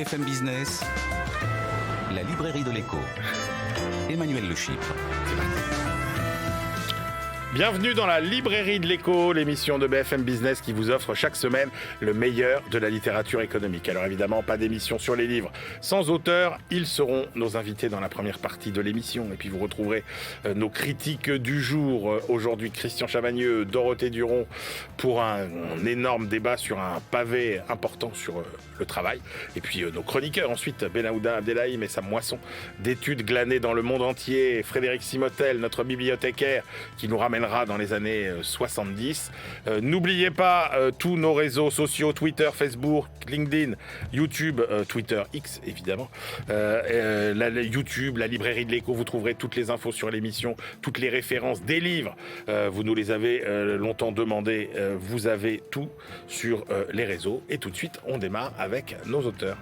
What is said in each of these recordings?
BFM Business, la librairie de l'écho. Emmanuel Le Chypre. Bienvenue dans la librairie de l'écho, l'émission de BFM Business qui vous offre chaque semaine le meilleur de la littérature économique. Alors évidemment, pas d'émission sur les livres sans auteur. Ils seront nos invités dans la première partie de l'émission. Et puis vous retrouverez nos critiques du jour. Aujourd'hui, Christian Chavagneux, Dorothée Duron pour un énorme débat sur un pavé important sur le travail. Et puis nos chroniqueurs ensuite, Benaouda Abdelhaim et sa moisson d'études glanées dans le monde entier. Frédéric Simotel, notre bibliothécaire, qui nous ramène dans les années 70. N'oubliez pas tous nos réseaux sociaux, Twitter, Facebook, LinkedIn, YouTube, Twitter X évidemment, YouTube, la librairie de l'écho, vous trouverez toutes les infos sur l'émission, toutes les références des livres. Vous nous les avez longtemps demandé, vous avez tout sur les réseaux. Et tout de suite, on démarre avec nos auteurs.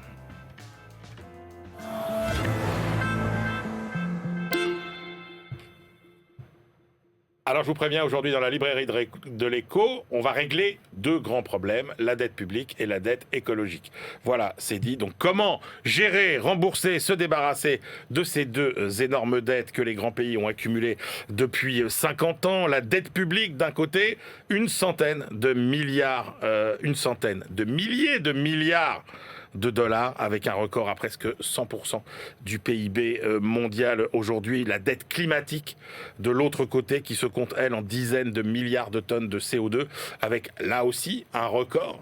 Alors je vous préviens, aujourd'hui dans la librairie de l'écho, on va régler deux grands problèmes, la dette publique et la dette écologique. Voilà, c'est dit. Donc comment gérer, rembourser, se débarrasser de ces deux énormes dettes que les grands pays ont accumulées depuis 50 ans. La dette publique d'un côté, une centaine de milliers de milliards de dollars, avec un record à presque 100% du PIB mondial aujourd'hui. La dette climatique de l'autre côté qui se compte, elle, en dizaines de milliards de tonnes de CO2, avec là aussi un record,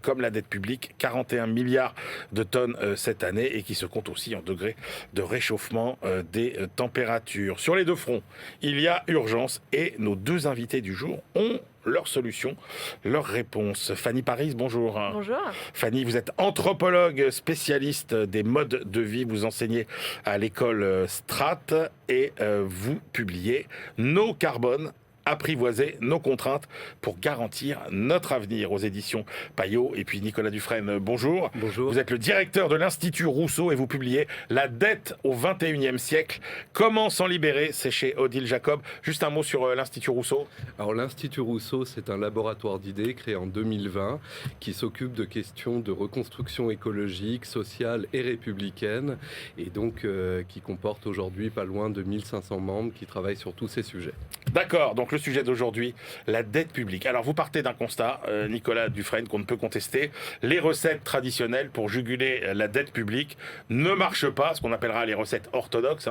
comme la dette publique, 41 milliards de tonnes cette année, et qui se compte aussi en degrés de réchauffement des températures. Sur les deux fronts, il y a urgence, et nos deux invités du jour ont leurs solutions, leurs réponses. Fanny Paris, bonjour. Bonjour. Fanny, vous êtes anthropologue, spécialiste des modes de vie. Vous enseignez à l'école Strat et vous publiez Nos carbones, apprivoiser nos contraintes pour garantir notre avenir aux éditions Payot. Et puis Nicolas Dufresne, bonjour. Bonjour. Vous êtes le directeur de l'Institut Rousseau et vous publiez La dette au XXIe siècle. Comment s'en libérer? C'est chez Odile Jacob. Juste un mot sur l'Institut Rousseau. Alors l'Institut Rousseau, c'est un laboratoire d'idées créé en 2020 qui s'occupe de questions de reconstruction écologique, sociale et républicaine, et donc qui comporte aujourd'hui pas loin de 1500 membres qui travaillent sur tous ces sujets. D'accord, donc le sujet d'aujourd'hui, la dette publique. Alors vous partez d'un constat, Nicolas Dufresne, qu'on ne peut contester. Les recettes traditionnelles pour juguler la dette publique ne marchent pas, ce qu'on appellera les recettes orthodoxes,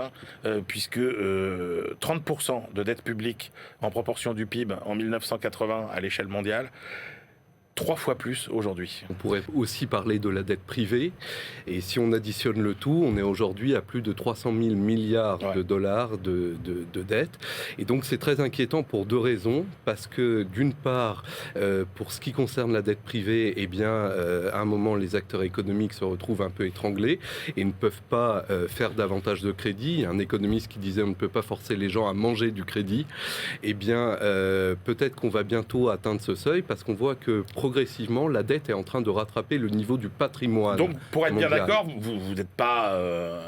puisque 30% de dette publique en proportion du PIB en 1980 à l'échelle mondiale, 3 fois plus aujourd'hui. On pourrait aussi parler de la dette privée, et si on additionne le tout, on est aujourd'hui à plus de 300 000 milliards de dollars de dette. Et donc c'est très inquiétant pour deux raisons, parce que d'une part, pour ce qui concerne la dette privée, eh bien, à un moment, les acteurs économiques se retrouvent un peu étranglés et ne peuvent pas faire davantage de crédit. Il y a un économiste qui disait on ne peut pas forcer les gens à manger du crédit. Eh bien, peut-être qu'on va bientôt atteindre ce seuil, parce qu'on voit que progressivement, la dette est en train de rattraper le niveau du patrimoine. Donc, pour être mondial. bien d'accord, vous n'êtes pas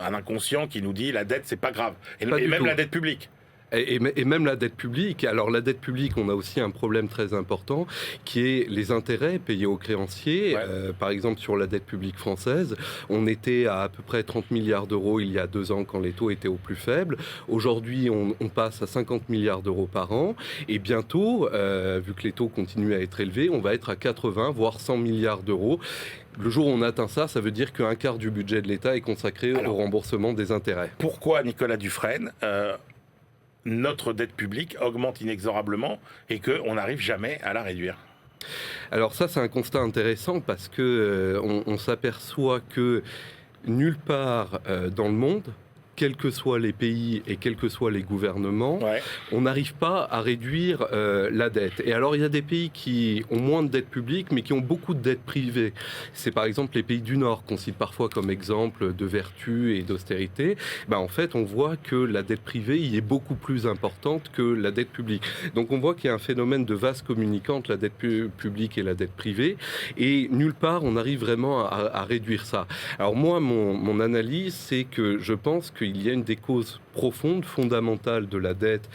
un inconscient qui nous dit la dette, c'est pas grave. Et même tout. La dette publique. Et même la dette publique. Alors la dette publique, on a aussi un problème très important qui est les intérêts payés aux créanciers. Par exemple, sur la dette publique française, on était à peu près 30 milliards d'euros il y a 2 ans quand les taux étaient au plus faible. Aujourd'hui, on passe à 50 milliards d'euros par an. Et bientôt, vu que les taux continuent à être élevés, on va être à 80, voire 100 milliards d'euros. Le jour où on atteint ça, ça veut dire qu'un quart du budget de l'État est consacré au remboursement des intérêts. Pourquoi, Nicolas Dufresne, notre dette publique augmente inexorablement et qu'on n'arrive jamais à la réduire? Alors ça, c'est un constat intéressant, parce que on s'aperçoit que nulle part dans le monde, quels que soient les pays et quels que soient les gouvernements, on n'arrive pas à réduire la dette. Et alors, il y a des pays qui ont moins de dette publique, mais qui ont beaucoup de dette privée. C'est par exemple les pays du Nord qu'on cite parfois comme exemple de vertu et d'austérité. En fait, on voit que la dette privée y est beaucoup plus importante que la dette publique. Donc, on voit qu'il y a un phénomène de vase communicant entre la dette publique et la dette privée. Et nulle part, on arrive vraiment à réduire ça. Alors moi, mon analyse, c'est que je pense qu'il y a une des causes profondes, fondamentales de la dette,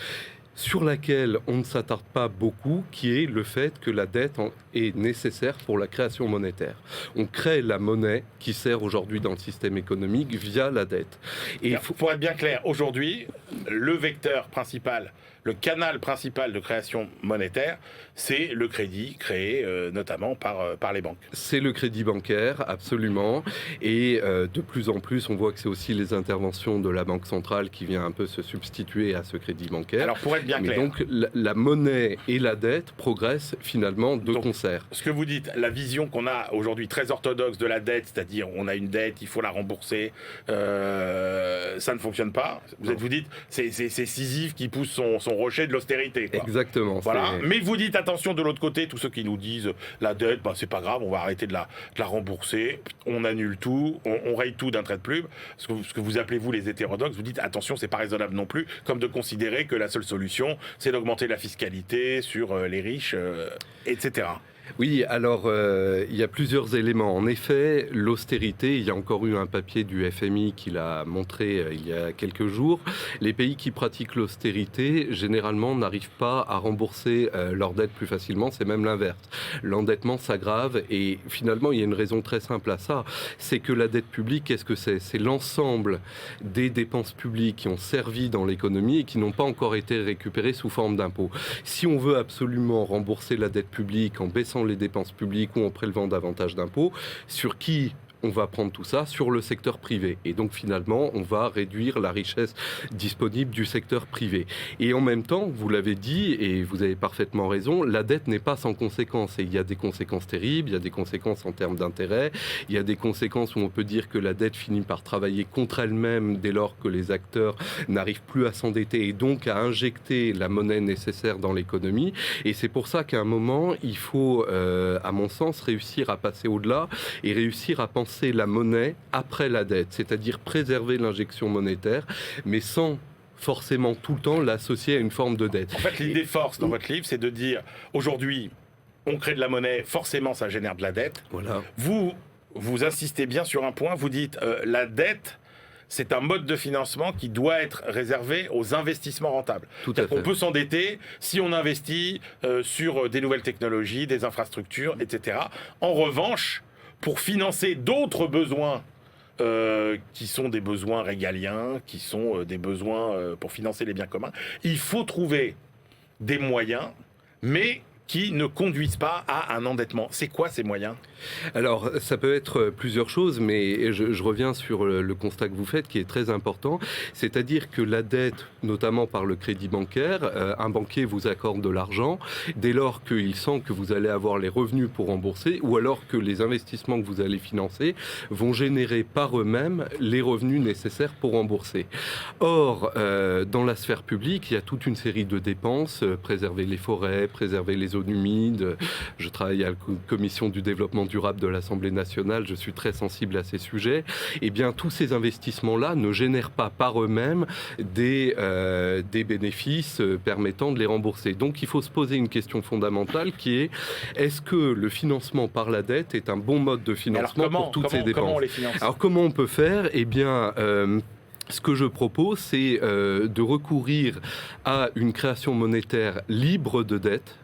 sur laquelle on ne s'attarde pas beaucoup, qui est le fait que la dette est nécessaire pour la création monétaire. On crée la monnaie qui sert aujourd'hui dans le système économique via la dette. Et pour être bien clair, aujourd'hui, le vecteur principal, le canal principal de création monétaire, c'est le crédit créé notamment par les banques. C'est le crédit bancaire, absolument. Et de plus en plus, on voit que c'est aussi les interventions de la Banque centrale qui vient un peu se substituer à ce crédit bancaire. Alors pour être bien clair. Donc la monnaie et la dette progressent finalement de concert. Ce que vous dites, la vision qu'on a aujourd'hui très orthodoxe de la dette, c'est-à-dire on a une dette, il faut la rembourser, ça ne fonctionne pas. Vous dites, c'est Sisyphe qui pousse son rocher de l'austérité. Exactement. Voilà. Mais vous dites attention de l'autre côté, tous ceux qui nous disent la dette, c'est pas grave, on va arrêter de la rembourser, on annule tout, on raye tout d'un trait de plume. Ce que vous appelez vous les hétérodoxes, vous dites attention, c'est pas raisonnable non plus, comme de considérer que la seule solution, c'est d'augmenter la fiscalité sur les riches, etc. Oui, alors il y a plusieurs éléments. En effet, l'austérité, il y a encore eu un papier du FMI qui l'a montré il y a quelques jours. Les pays qui pratiquent l'austérité, généralement, n'arrivent pas à rembourser leurs dettes plus facilement. C'est même l'inverse. L'endettement s'aggrave et finalement, il y a une raison très simple à ça. C'est que la dette publique, qu'est-ce que c'est ? C'est l'ensemble des dépenses publiques qui ont servi dans l'économie et qui n'ont pas encore été récupérées sous forme d'impôts. Si on veut absolument rembourser la dette publique en baissant les dépenses publiques ou en prélevant davantage d'impôts, sur qui on va prendre tout ça? Sur le secteur privé. Et donc finalement, on va réduire la richesse disponible du secteur privé. Et en même temps, vous l'avez dit, et vous avez parfaitement raison, la dette n'est pas sans conséquences. Et il y a des conséquences terribles, il y a des conséquences en termes d'intérêt, il y a des conséquences où on peut dire que la dette finit par travailler contre elle-même dès lors que les acteurs n'arrivent plus à s'endetter et donc à injecter la monnaie nécessaire dans l'économie. Et c'est pour ça qu'à un moment, il faut, à mon sens, réussir à passer au-delà et réussir à penser la monnaie après la dette, c'est-à-dire préserver l'injection monétaire, mais sans forcément tout le temps l'associer à une forme de dette. En fait, l'idée force dans votre livre, c'est de dire, aujourd'hui, on crée de la monnaie, forcément ça génère de la dette. Voilà. Vous insistez bien sur un point, vous dites, la dette, c'est un mode de financement qui doit être réservé aux investissements rentables. Tout à fait. On peut s'endetter si on investit sur des nouvelles technologies, des infrastructures, etc. En revanche, pour financer d'autres besoins qui sont des besoins régaliens, qui sont des besoins pour financer les biens communs, il faut trouver des moyens, mais qui ne conduisent pas à un endettement. C'est quoi ces moyens ? Alors, ça peut être plusieurs choses, mais je reviens sur le constat que vous faites, qui est très important. C'est-à-dire que la dette, notamment par le crédit bancaire, un banquier vous accorde de l'argent dès lors qu'il sent que vous allez avoir les revenus pour rembourser, ou alors que les investissements que vous allez financer vont générer par eux-mêmes les revenus nécessaires pour rembourser. Or, dans la sphère publique, il y a toute une série de dépenses, préserver les forêts, préserver les zones humides. Je travaille à la commission du développement durable de l'Assemblée nationale, je suis très sensible à ces sujets. Eh bien, tous ces investissements-là ne génèrent pas par eux-mêmes des bénéfices permettant de les rembourser. Donc, il faut se poser une question fondamentale qui est, est-ce que le financement par la dette est un bon mode de financement pour toutes ces dépenses ? Comment on les finance ? Alors, comment on peut faire ? Eh bien... ce que je propose, c'est de recourir à une création monétaire libre de dette,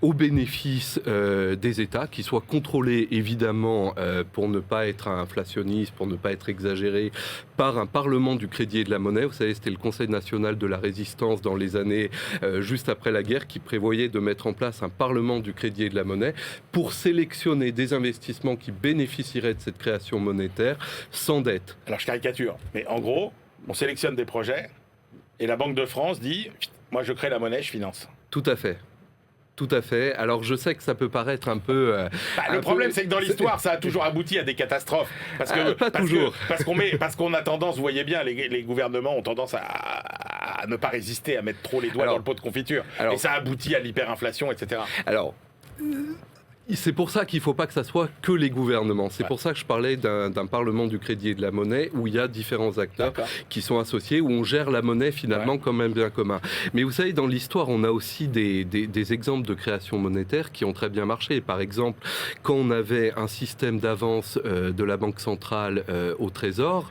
au bénéfice des États, qui soient contrôlés évidemment pour ne pas être inflationniste, pour ne pas être exagéré, par un Parlement du crédit et de la monnaie. Vous savez, c'était le Conseil national de la résistance dans les années juste après la guerre qui prévoyait de mettre en place un Parlement du crédit et de la monnaie pour sélectionner des investissements qui bénéficieraient de cette création monétaire sans dette. Alors je caricature, mais en gros, on sélectionne des projets et la Banque de France dit « moi je crée la monnaie, je finance ». Tout à fait. Tout à fait. Alors je sais que ça peut paraître un peu... le problème c'est que dans l'histoire ça a toujours abouti à des catastrophes. Parce qu'on a tendance, vous voyez bien, les gouvernements ont tendance à ne pas résister, à mettre trop les doigts dans le pot de confiture. Et ça aboutit à l'hyperinflation, etc. Alors... C'est pour ça qu'il ne faut pas que ça soit que les gouvernements. C'est Ouais. pour ça que je parlais d'un Parlement du crédit et de la monnaie où il y a différents acteurs qui sont associés, où on gère la monnaie finalement comme un bien commun. Mais vous savez, dans l'histoire, on a aussi des exemples de création monétaire qui ont très bien marché. Par exemple, quand on avait un système d'avance de la Banque centrale au Trésor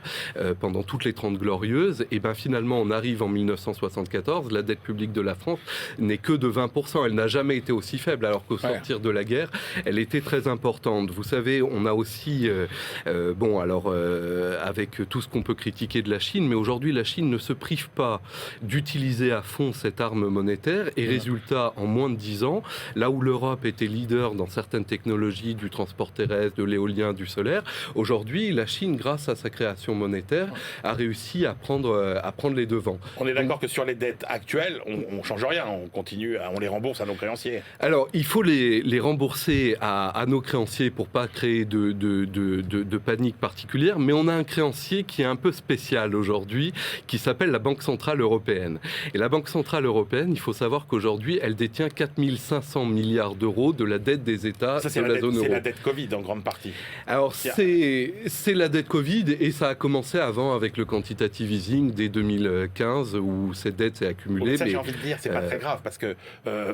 pendant toutes les 30 glorieuses, et ben finalement on arrive en 1974, la dette publique de la France n'est que de 20%. Elle n'a jamais été aussi faible, alors qu'au sortir de la guerre, elle était très importante. Vous savez, on a aussi, avec tout ce qu'on peut critiquer de la Chine, mais aujourd'hui la Chine ne se prive pas d'utiliser à fond cette arme monétaire, et résultat, en moins de 10 ans, là où l'Europe était leader dans certaines technologies du transport terrestre, de l'éolien, du solaire, aujourd'hui la Chine, grâce à sa création monétaire, a réussi à prendre les devants. On est d'accord que sur les dettes actuelles, on ne change rien, on continue, on les rembourse à nos créanciers. Alors, il faut les rembourser à nos créanciers pour pas créer de panique particulière, mais on a un créancier qui est un peu spécial aujourd'hui, qui s'appelle la Banque Centrale Européenne. Et la Banque Centrale Européenne, il faut savoir qu'aujourd'hui, elle détient 4 500 milliards d'euros de la dette des États de la zone euro. C'est la dette Covid en grande partie. Alors, c'est la dette Covid, et ça a commencé avant avec le quantitative easing dès 2015, où cette dette s'est accumulée. Ça, j'ai envie de dire, c'est pas très grave, parce que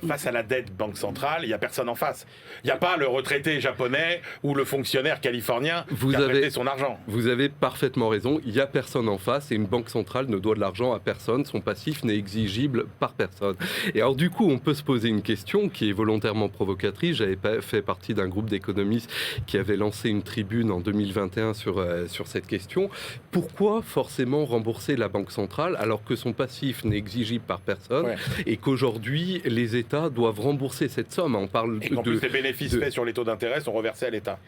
face à la dette Banque Centrale, il n'y a personne en face. Il n'y a pas le retraité japonais ou le fonctionnaire californien qui a prêté son argent. Vous avez parfaitement raison, il n'y a personne en face, et une banque centrale ne doit de l'argent à personne, son passif n'est exigible par personne. Et alors du coup, on peut se poser une question qui est volontairement provocatrice. J'avais fait partie d'un groupe d'économistes qui avait lancé une tribune en 2021 sur cette question. Pourquoi forcément rembourser la Banque centrale alors que son passif n'est exigible par personne et qu'aujourd'hui les États doivent rembourser cette somme? On parle et qu'en plus les bénéfices faits sur les taux d'intérêt sont reversés à l'État.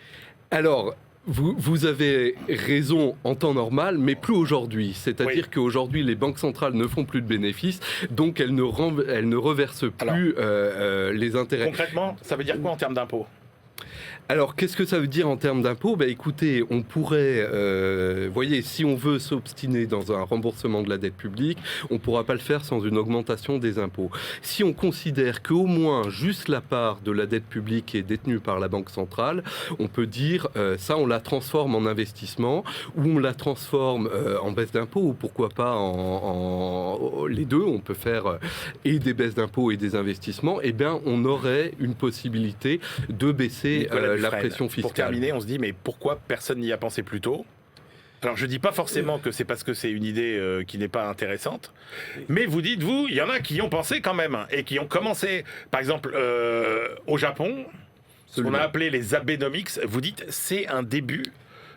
Alors, vous avez raison en temps normal, mais plus aujourd'hui. C'est-à-dire qu'aujourd'hui, les banques centrales ne font plus de bénéfices, donc elles ne reversent plus les intérêts. Concrètement, ça veut dire quoi en termes d'impôts ? Alors, qu'est-ce que ça veut dire en termes d'impôts ? Écoutez, on pourrait, voyez, si on veut s'obstiner dans un remboursement de la dette publique, on ne pourra pas le faire sans une augmentation des impôts. Si on considère qu'au moins juste la part de la dette publique est détenue par la Banque centrale, on peut dire ça, on la transforme en investissement, ou on la transforme en baisse d'impôts, ou pourquoi pas en les deux. On peut faire et des baisses d'impôts et des investissements. Eh bien, on aurait une possibilité de baisser la pression fiscale. Pour terminer, on se dit, mais pourquoi personne n'y a pensé plus tôt ? Alors, je ne dis pas forcément que c'est parce que c'est une idée qui n'est pas intéressante, mais vous dites, il y en a qui y ont pensé quand même, et qui ont commencé. Par exemple, au Japon, ce qu'on a appelé les Abenomics, vous dites, c'est un début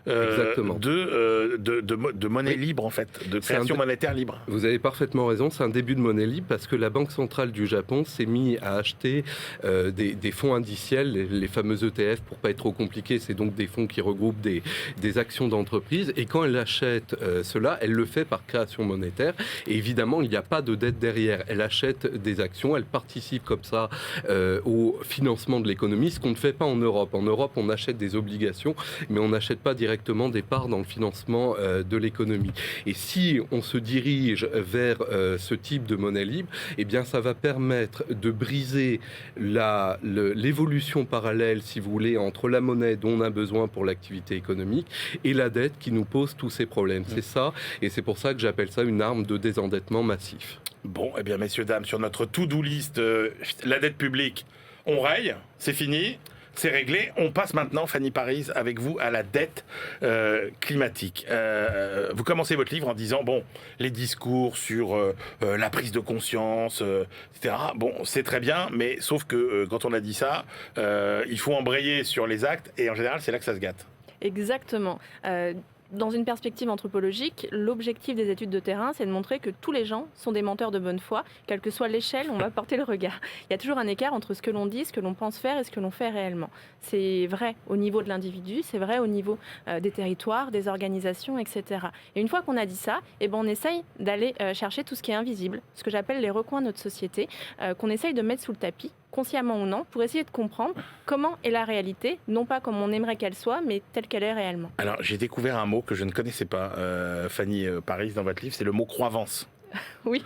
de monnaie libre, en fait, de création monétaire libre. Vous avez parfaitement raison, c'est un début de monnaie libre parce que la Banque centrale du Japon s'est mise à acheter des fonds indiciels, les fameux ETF, pour pas être trop compliqué, c'est donc des fonds qui regroupent des actions d'entreprise, et quand elle achète cela, elle le fait par création monétaire, et évidemment, il n'y a pas de dette derrière. Elle achète des actions, elle participe comme ça au financement de l'économie, ce qu'on ne fait pas en Europe. En Europe, on achète des obligations, mais on n'achète pas directement des parts dans le financement de l'économie. Et si on se dirige vers ce type de monnaie libre, eh bien ça va permettre de briser l'évolution parallèle, si vous voulez, entre la monnaie dont on a besoin pour l'activité économique et la dette qui nous pose tous ces problèmes. C'est ça, et c'est pour ça que j'appelle ça une arme de désendettement massif. Bon, eh bien messieurs, dames, sur notre to-do list, la dette publique, on raye, c'est fini. C'est réglé. On passe maintenant, Fanny Paris, avec vous à la dette climatique. Vous commencez votre livre en disant, les discours sur la prise de conscience, etc. C'est très bien, mais sauf que quand on a dit ça, il faut embrayer sur les actes, et en général, c'est là que ça se gâte. Exactement. Dans une perspective anthropologique, l'objectif des études de terrain, c'est de montrer que tous les gens sont des menteurs de bonne foi, quelle que soit l'échelle, on va porter le regard. Il y a toujours un écart entre ce que l'on dit, ce que l'on pense faire et ce que l'on fait réellement. C'est vrai au niveau de l'individu, c'est vrai au niveau des territoires, des organisations, etc. Et une fois qu'on a dit ça, on essaye d'aller chercher tout ce qui est invisible, ce que j'appelle les recoins de notre société, qu'on essaye de mettre sous le tapis, consciemment ou non, pour essayer de comprendre comment est la réalité, non pas comme on aimerait qu'elle soit, mais telle qu'elle est réellement. Alors, j'ai découvert un mot que je ne connaissais pas, Fanny Paris, dans votre livre, c'est le mot croyance. Oui.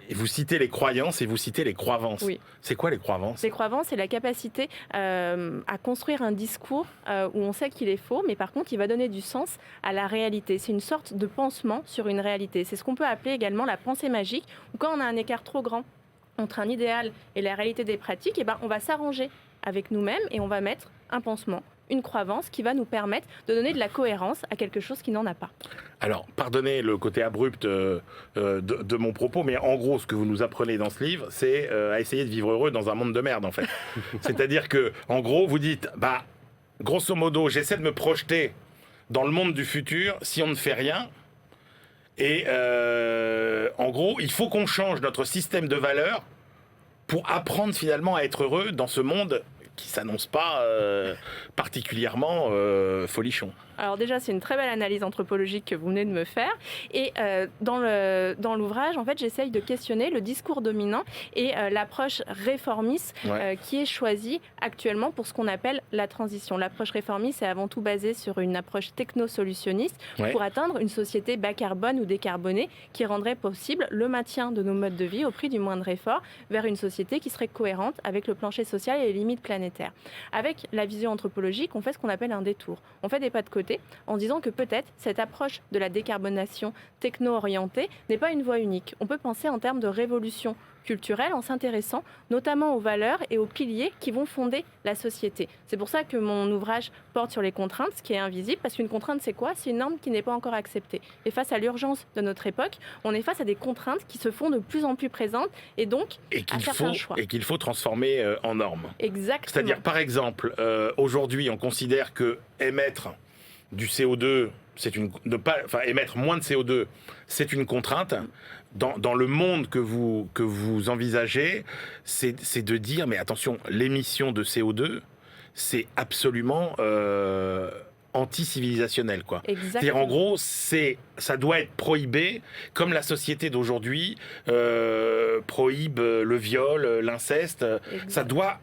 Et vous citez les croyances et vous citez les croyances. Oui. C'est quoi les croyances? Les croyances, c'est la capacité à construire un discours où on sait qu'il est faux, mais par contre, il va donner du sens à la réalité. C'est une sorte de pansement sur une réalité. C'est ce qu'on peut appeler également la pensée magique, où quand on a un écart trop grand entre un idéal et la réalité des pratiques, on va s'arranger avec nous-mêmes et on va mettre un pansement, une croyance qui va nous permettre de donner de la cohérence à quelque chose qui n'en a pas. Alors, pardonnez le côté abrupt de mon propos, mais en gros, ce que vous nous apprenez dans ce livre, c'est à essayer de vivre heureux dans un monde de merde, en fait. C'est-à-dire que, en gros, vous dites, grosso modo, j'essaie de me projeter dans le monde du futur si on ne fait rien. Et en gros, il faut qu'on change notre système de valeurs pour apprendre finalement à être heureux dans ce monde qui s'annonce pas particulièrement folichon. Alors déjà, c'est une très belle analyse anthropologique que vous venez de me faire. Et dans l'ouvrage, en fait, j'essaye de questionner le discours dominant et l'approche réformiste qui est choisie actuellement pour ce qu'on appelle la transition. L'approche réformiste est avant tout basée sur une approche techno-solutionniste pour atteindre une société bas carbone ou décarbonée qui rendrait possible le maintien de nos modes de vie au prix du moindre effort vers une société qui serait cohérente avec le plancher social et les limites planétaires. Avec la vision anthropologique, on fait ce qu'on appelle un détour. On fait des pas de côté en disant que peut-être cette approche de la décarbonation techno-orientée n'est pas une voie unique. On peut penser en termes de révolution culturelle en s'intéressant notamment aux valeurs et aux piliers qui vont fonder la société. C'est pour ça que mon ouvrage porte sur les contraintes, ce qui est invisible, parce qu'une contrainte, c'est quoi? C'est une norme qui n'est pas encore acceptée. Et face à l'urgence de notre époque, on est face à des contraintes qui se font de plus en plus présentes et donc à faire un choix. Et qu'il faut transformer en normes. Exactement. C'est-à-dire, par exemple, aujourd'hui, on considère que émettre du CO2, émettre moins de CO2, c'est une contrainte. Dans le monde que vous envisagez, c'est de dire, mais attention, l'émission de CO2, c'est absolument anti-civilisationnel, quoi. C'est-à-dire, en gros, ça doit être prohibé, comme la société d'aujourd'hui prohibe le viol, l'inceste. Ça doit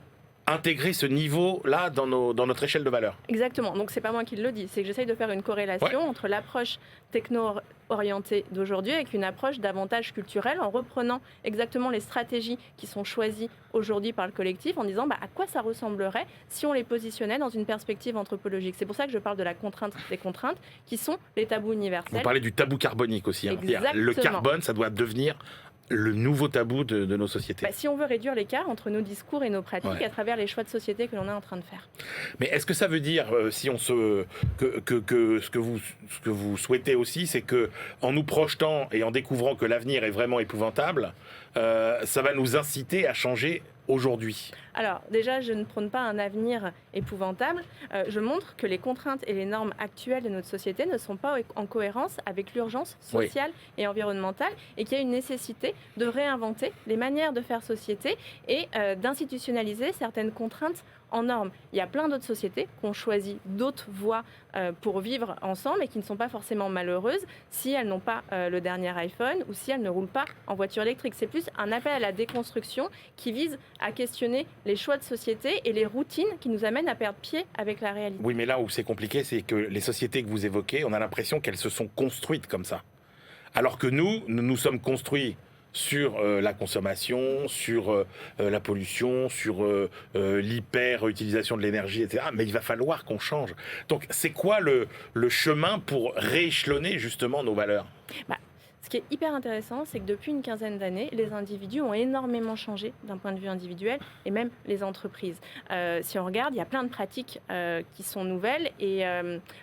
intégrer ce niveau-là dans notre échelle de valeur. Exactement. Donc, c'est pas moi qui le dis. C'est que j'essaye de faire une corrélation entre l'approche techno-orientée d'aujourd'hui avec une approche davantage culturelle en reprenant exactement les stratégies qui sont choisies aujourd'hui par le collectif en disant à quoi ça ressemblerait si on les positionnait dans une perspective anthropologique. C'est pour ça que je parle de la contrainte des contraintes qui sont les tabous universels. Vous parlez du tabou carbonique aussi. Le carbone, ça doit devenir le nouveau tabou de nos sociétés. Si on veut réduire l'écart entre nos discours et nos pratiques à travers les choix de société que l'on est en train de faire. Mais est-ce que ça veut dire, si on que ce que vous souhaitez aussi, c'est que en nous projetant et en découvrant que l'avenir est vraiment épouvantable, ça va nous inciter à changer aujourd'hui? Alors déjà, je ne prône pas un avenir épouvantable. Je montre que les contraintes et les normes actuelles de notre société ne sont pas en cohérence avec l'urgence sociale et environnementale et qu'il y a une nécessité de réinventer les manières de faire société et d'institutionnaliser certaines contraintes en normes. Il y a plein d'autres sociétés qui ont choisi d'autres voies pour vivre ensemble et qui ne sont pas forcément malheureuses si elles n'ont pas le dernier iPhone ou si elles ne roulent pas en voiture électrique. C'est plus un appel à la déconstruction qui vise à questionner les choix de société et les routines qui nous amènent à perdre pied avec la réalité. Oui, mais là où c'est compliqué, c'est que les sociétés que vous évoquez, on a l'impression qu'elles se sont construites comme ça. Alors que nous sommes construits sur la consommation, sur la pollution, sur l'hyper-utilisation de l'énergie, etc. Mais il va falloir qu'on change. Donc, c'est quoi le chemin pour rééchelonner justement nos valeurs ? Ce qui est hyper intéressant, c'est que depuis une quinzaine d'années, les individus ont énormément changé d'un point de vue individuel et même les entreprises. Si on regarde, il y a plein de pratiques qui sont nouvelles et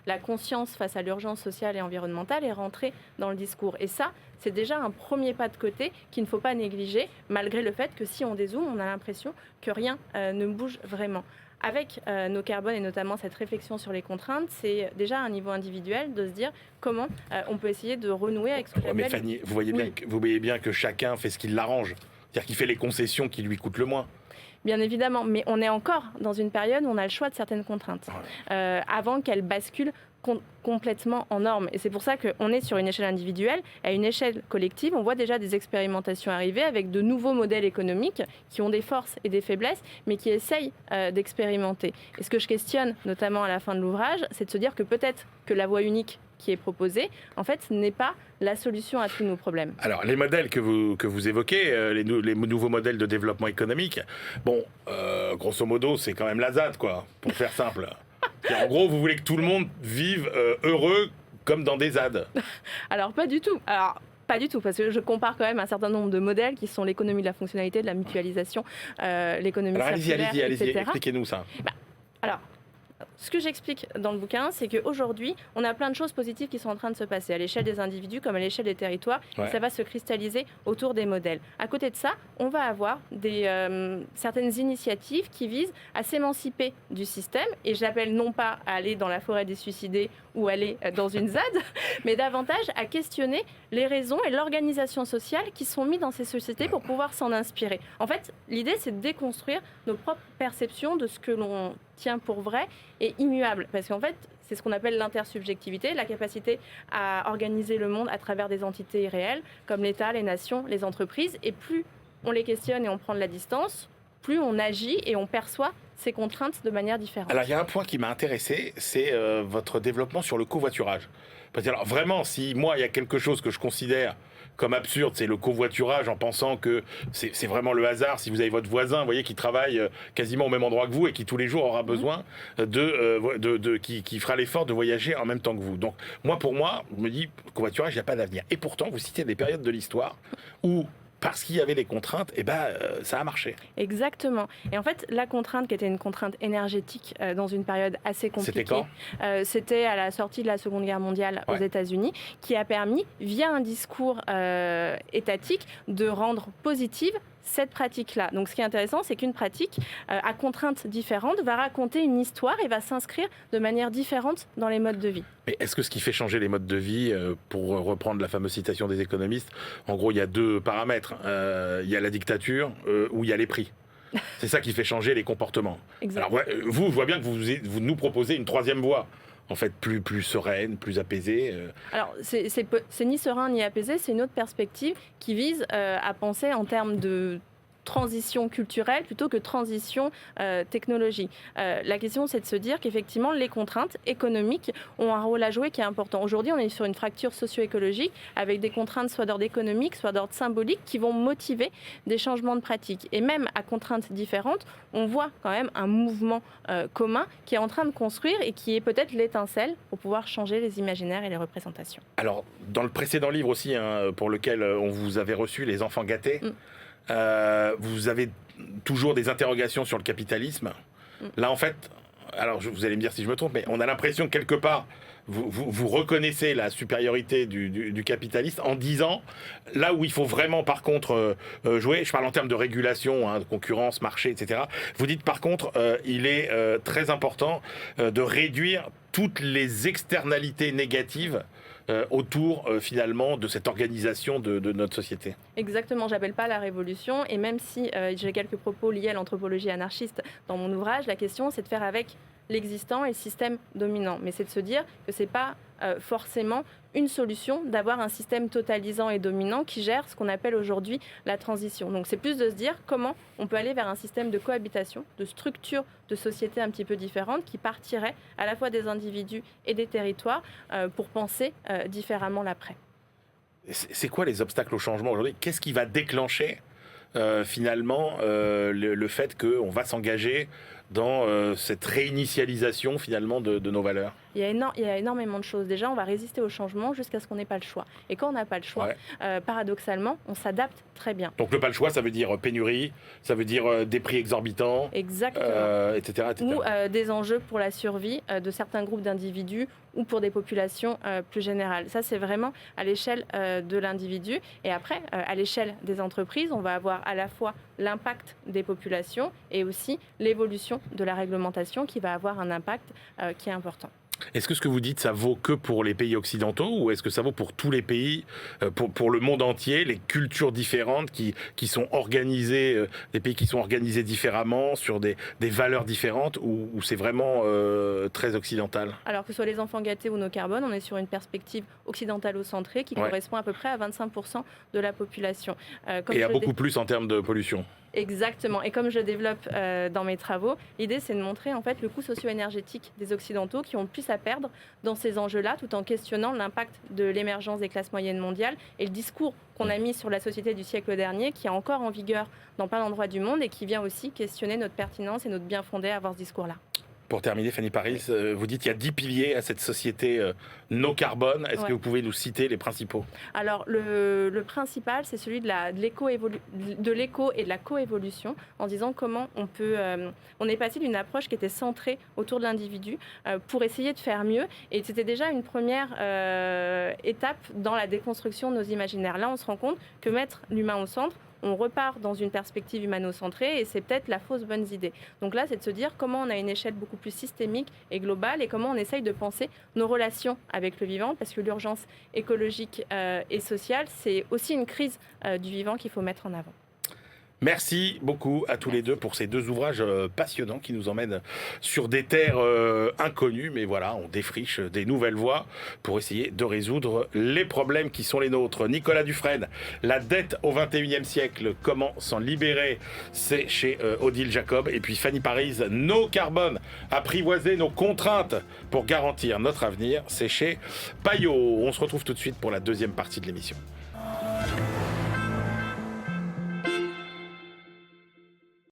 la conscience face à l'urgence sociale et environnementale est rentrée dans le discours. Et ça, c'est déjà un premier pas de côté qu'il ne faut pas négliger, malgré le fait que si on dézoome, on a l'impression que rien ne bouge vraiment. Avec nos carbones et notamment cette réflexion sur les contraintes, c'est déjà à un niveau individuel de se dire comment on peut essayer de renouer avec ce que j'appelle... Mais Fanny, vous voyez bien que chacun fait ce qui l'arrange. C'est-à-dire qu'il fait les concessions qui lui coûtent le moins. Bien évidemment, mais on est encore dans une période où on a le choix de certaines contraintes, avant qu'elles basculent complètement en normes. Et c'est pour ça qu'on est sur une échelle individuelle. À une échelle collective, on voit déjà des expérimentations arriver avec de nouveaux modèles économiques qui ont des forces et des faiblesses, mais qui essayent d'expérimenter. Et ce que je questionne, notamment à la fin de l'ouvrage, c'est de se dire que peut-être que la voie unique qui est proposé, en fait, n'est pas la solution à tous nos problèmes. Alors, les modèles que vous évoquez, les nouveaux modèles de développement économique, bon, grosso modo, c'est quand même la ZAD, quoi, pour faire simple. En gros, vous voulez que tout le monde vive heureux comme dans des ZAD. Alors, pas du tout. Pas du tout, parce que je compare quand même un certain nombre de modèles qui sont l'économie de la fonctionnalité, de la mutualisation, l'économie circulaire, allez-y, etc. expliquez-nous ça. Alors, ce que j'explique dans le bouquin, c'est qu'aujourd'hui, on a plein de choses positives qui sont en train de se passer à l'échelle des individus comme à l'échelle des territoires. Ouais. Et ça va se cristalliser autour des modèles. À côté de ça, on va avoir certaines initiatives qui visent à s'émanciper du système. Et j'appelle non pas à aller dans la forêt des suicidés ou aller dans une ZAD, mais davantage à questionner les raisons et l'organisation sociale qui sont mises dans ces sociétés pour pouvoir s'en inspirer. En fait, l'idée, c'est de déconstruire nos propres perceptions de ce que l'on tient pour vrai et immuable. Parce qu'en fait, c'est ce qu'on appelle l'intersubjectivité, la capacité à organiser le monde à travers des entités réelles, comme l'État, les nations, les entreprises. Et plus on les questionne et on prend de la distance, plus on agit et on perçoit ces contraintes de manière différente. Alors, il y a un point qui m'a intéressé, c'est votre développement sur le covoiturage. Parce que, alors, vraiment, si moi, il y a quelque chose que je considère comme absurde, c'est le covoiturage, en pensant que c'est vraiment le hasard. Si vous avez votre voisin, vous voyez, qui travaille quasiment au même endroit que vous et qui tous les jours aura besoin qui fera l'effort de voyager en même temps que vous. Donc, pour moi, je me dis, covoiturage, il n'y a pas d'avenir. Et pourtant, vous citez des périodes de l'histoire où, parce qu'il y avait des contraintes, ça a marché. Exactement. Et en fait, la contrainte qui était une contrainte énergétique dans une période assez compliquée. C'était quand ? C'était à la sortie de la Seconde Guerre mondiale aux États-Unis, qui a permis, via un discours étatique, de rendre positive cette pratique-là. Donc ce qui est intéressant, c'est qu'une pratique à contraintes différentes va raconter une histoire et va s'inscrire de manière différente dans les modes de vie. Mais est-ce que ce qui fait changer les modes de vie, pour reprendre la fameuse citation des économistes, en gros, il y a deux paramètres. Il y a la dictature ou il y a les prix. C'est ça qui fait changer les comportements. Exactement. Alors, je vois bien que vous nous proposez une troisième voie. En fait, plus sereine, plus apaisée. Alors, c'est ni serein ni apaisé, c'est une autre perspective qui vise à penser en termes de transition culturelle plutôt que transition technologique. La question, c'est de se dire qu'effectivement, les contraintes économiques ont un rôle à jouer qui est important. Aujourd'hui, on est sur une fracture socio-écologique avec des contraintes soit d'ordre économique, soit d'ordre symbolique qui vont motiver des changements de pratiques. Et même à contraintes différentes, on voit quand même un mouvement commun qui est en train de construire et qui est peut-être l'étincelle pour pouvoir changer les imaginaires et les représentations. Alors, dans le précédent livre aussi, pour lequel on vous avait reçu, Les enfants gâtés, vous avez toujours des interrogations sur le capitalisme. Là, en fait, alors vous allez me dire si je me trompe, mais on a l'impression que quelque part, vous reconnaissez la supériorité du capitaliste en disant, là où il faut vraiment par contre jouer, je parle en termes de régulation, de concurrence, marché, etc. Vous dites par contre, il est très important de réduire toutes les externalités négatives autour finalement de cette organisation de notre société. Exactement, j'appelle pas la révolution, et même si j'ai quelques propos liés à l'anthropologie anarchiste dans mon ouvrage, la question c'est de faire avec l'existant et le système dominant. Mais c'est de se dire que c'est pas forcément une solution d'avoir un système totalisant et dominant qui gère ce qu'on appelle aujourd'hui la transition. Donc c'est plus de se dire comment on peut aller vers un système de cohabitation, de structure de société un petit peu différente qui partirait à la fois des individus et des territoires pour penser différemment l'après. C'est quoi les obstacles au changement aujourd'hui ? Qu'est-ce qui va déclencher finalement le fait qu'on va s'engager dans cette réinitialisation finalement de nos valeurs ? Il y a énormément de choses. Déjà, on va résister au changement jusqu'à ce qu'on n'ait pas le choix. Et quand on n'a pas le choix, paradoxalement, on s'adapte très bien. Donc le pas le choix, ça veut dire pénurie, ça veut dire des prix exorbitants, exactement, etc., etc. Ou des enjeux pour la survie de certains groupes d'individus ou pour des populations plus générales. Ça, c'est vraiment à l'échelle de l'individu. Et après, à l'échelle des entreprises, on va avoir à la fois l'impact des populations et aussi l'évolution de la réglementation qui va avoir un impact qui est important. Est-ce que ce que vous dites, ça vaut que pour les pays occidentaux ou est-ce que ça vaut pour tous les pays, pour le monde entier, les cultures différentes qui sont organisées, des pays qui sont organisés différemment, sur des valeurs différentes ou c'est vraiment très occidental ? Alors que ce soit les enfants gâtés ou nos carbones, on est sur une perspective occidentalo-centrée qui correspond à peu près à 25% de la population. Et à beaucoup plus en termes de pollution. Exactement. Et comme je le développe dans mes travaux, l'idée c'est de montrer en fait le coût socio-énergétique des Occidentaux qui ont plus à perdre dans ces enjeux-là, tout en questionnant l'impact de l'émergence des classes moyennes mondiales et le discours qu'on a mis sur la société du siècle dernier, qui est encore en vigueur dans plein d'endroits du monde et qui vient aussi questionner notre pertinence et notre bien fondé à avoir ce discours-là. Pour terminer, Fanny Paris, vous dites qu'il y a 10 piliers à cette société no carbone. Est-ce que vous pouvez nous citer les principaux ? Alors, le principal, c'est celui de l'éco et de la coévolution, en disant comment on peut... on est passé d'une approche qui était centrée autour de l'individu pour essayer de faire mieux. Et c'était déjà une première étape dans la déconstruction de nos imaginaires. Là, on se rend compte que mettre l'humain au centre, on repart dans une perspective humano-centrée et c'est peut-être la fausse bonne idée. Donc là, c'est de se dire comment on a une échelle beaucoup plus systémique et globale et comment on essaye de penser nos relations avec le vivant, parce que l'urgence écologique et sociale, c'est aussi une crise du vivant qu'il faut mettre en avant. Merci beaucoup à tous les deux pour ces deux ouvrages passionnants qui nous emmènent sur des terres inconnues. Mais voilà, on défriche des nouvelles voies pour essayer de résoudre les problèmes qui sont les nôtres. Nicolas Dufresne, La dette au XXIe siècle, comment s'en libérer, c'est chez Odile Jacob. Et puis Fanny Paris, No carbone, apprivoiser nos contraintes pour garantir notre avenir, c'est chez Payot. On se retrouve tout de suite pour la deuxième partie de l'émission.